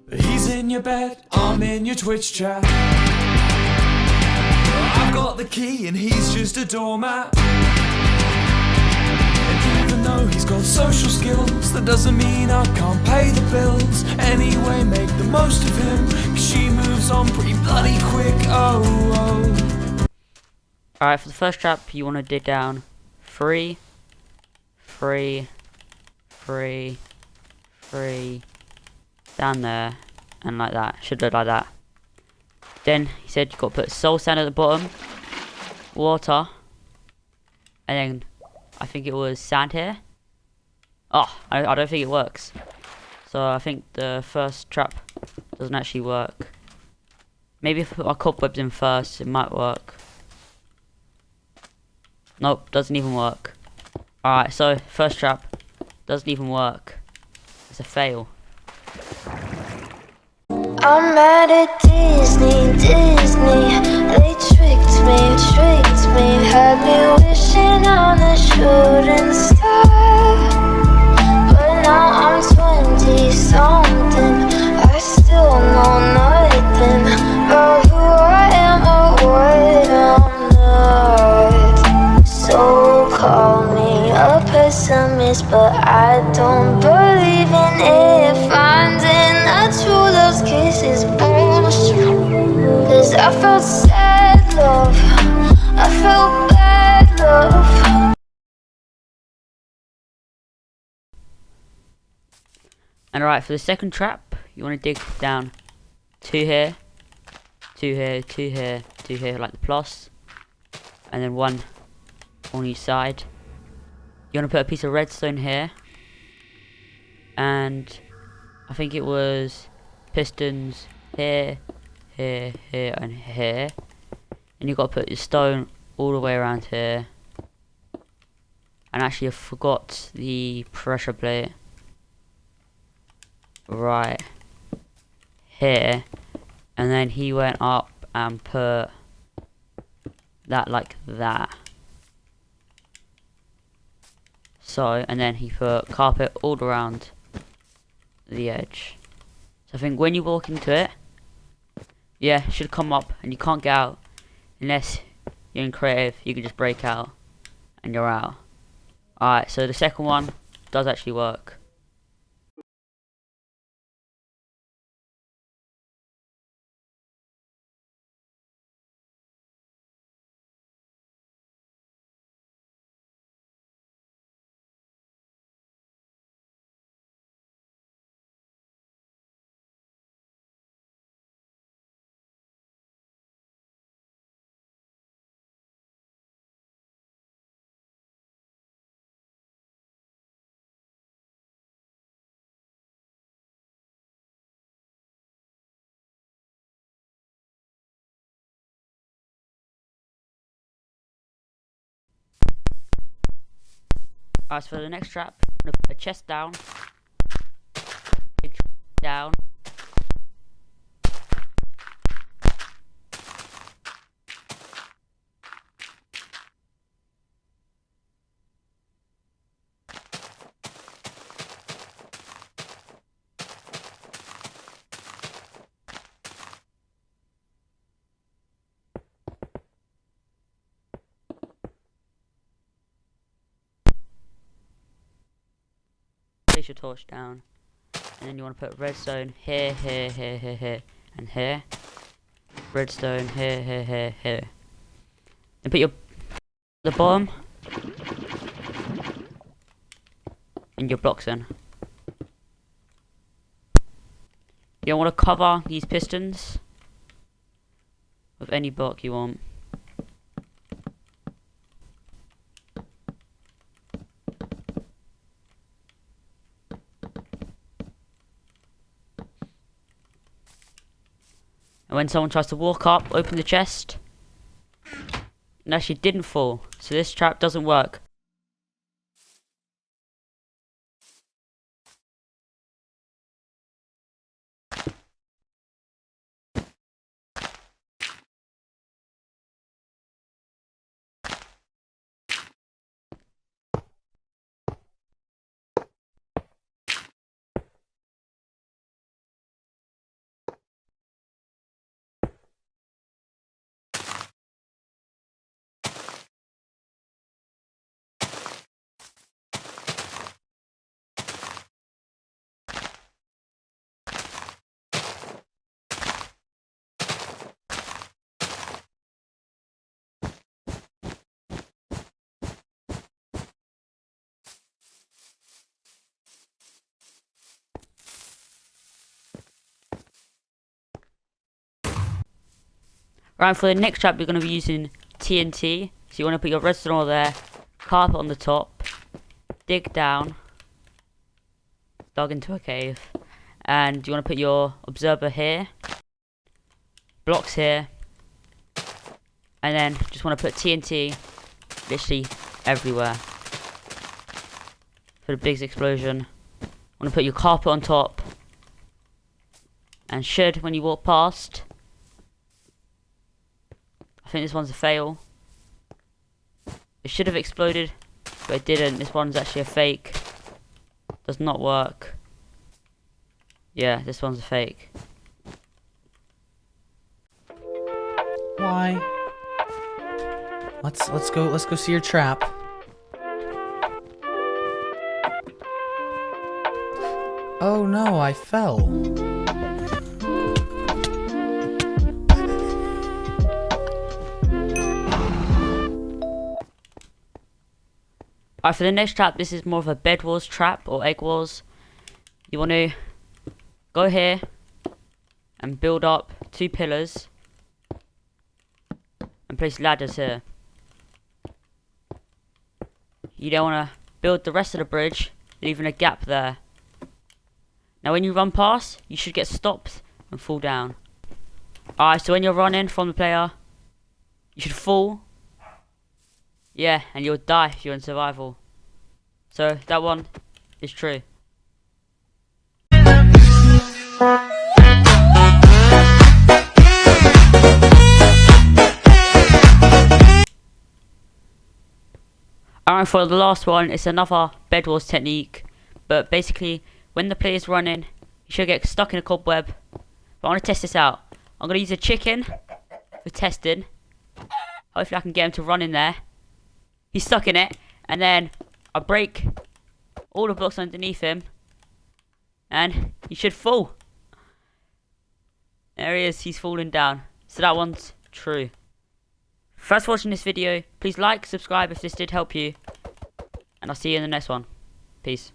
He's in your bed, I'm in your Twitch chat. I've got the key and he's just a doormat. And even though he's got social skills, that doesn't mean I can't pay the bills. Anyway, make the most of him, 'cause she moves on pretty bloody quick. Oh, oh. Alright, for the first trap, you want to dig down 3, 3, 3, 3, down there, and like that. Should look like that. Then he said you got to put soul sand at the bottom, water, and then I think it was sand here. Oh, I don't think it works. So I think the first trap doesn't actually work. Maybe if I put my cobwebs in first, it might work. Nope, doesn't even work. Alright, so first trap doesn't even work. It's a fail. I'm mad at Disney. They tricked me. Had me wishing on a shooting star. But now I'm 20 something. I still know nothing about who I am or what I'm not. So call me a pessimist, but I don't believe in it. Finding a true love's kiss is bullshit. 'Cause I felt sad love, I felt bad love. And alright, for the second trap, you want to dig down 2 here, 2 here, 2 here, 2 here, like the plus, and then 1 on each side. You want to put a piece of redstone here, and I think it was pistons here, here, here, and here. And you've got to put your stone all the way around here. And actually I forgot the pressure plate right here. And then he went up and put that like that. So, and then he put carpet all around the edge. So I think when you walk into it, yeah, it should come up and you can't get out unless you're in creative. You can just break out and you're out. Alright, so the second one does actually work. Alright, so for the next trap, I'm gonna put a chest down, big down, place your torch down, and then you want to put redstone here, here, here, here, here, and here. Redstone here, here, here, here. Then put the bottom and your blocks in. You don't want to cover these pistons with any block you want. And when someone tries to walk up, open the chest. And actually didn't fall. So this trap doesn't work. Right, for the next trap, you're going to be using TNT. So you want to put your redstone all there, carpet on the top, dig down, dug into a cave, and you want to put your observer here, blocks here, and then just want to put TNT literally everywhere for the biggest explosion. Want to put your carpet on top, and should, when you walk past, I think this one's a fail. It should have exploded, but it didn't. This one's actually a fake. Does not work. Yeah, this one's a fake. Why? Let's go see your trap. Oh no, I fell. Alright, for the next trap, this is more of a bed wars trap or egg wars. You want to go here and build up 2 pillars and place ladders here. You don't want to build the rest of the bridge, leaving a gap there. Now when you run past, you should get stopped and fall down. Alright, so when you're running from the player, you should fall. Yeah, and you'll die if you're in survival. So that one is true. Alright, for the last one, it's another bed wars technique. But basically, when the player's running, you should get stuck in a cobweb. But I want to test this out. I'm going to use a chicken for testing. Hopefully I can get him to run in there. He's stuck in it. And then I break all the blocks underneath him. And he should fall. There he is. He's falling down. So that one's true. Thanks for watching this video. Please like, subscribe if this did help you. And I'll see you in the next one. Peace.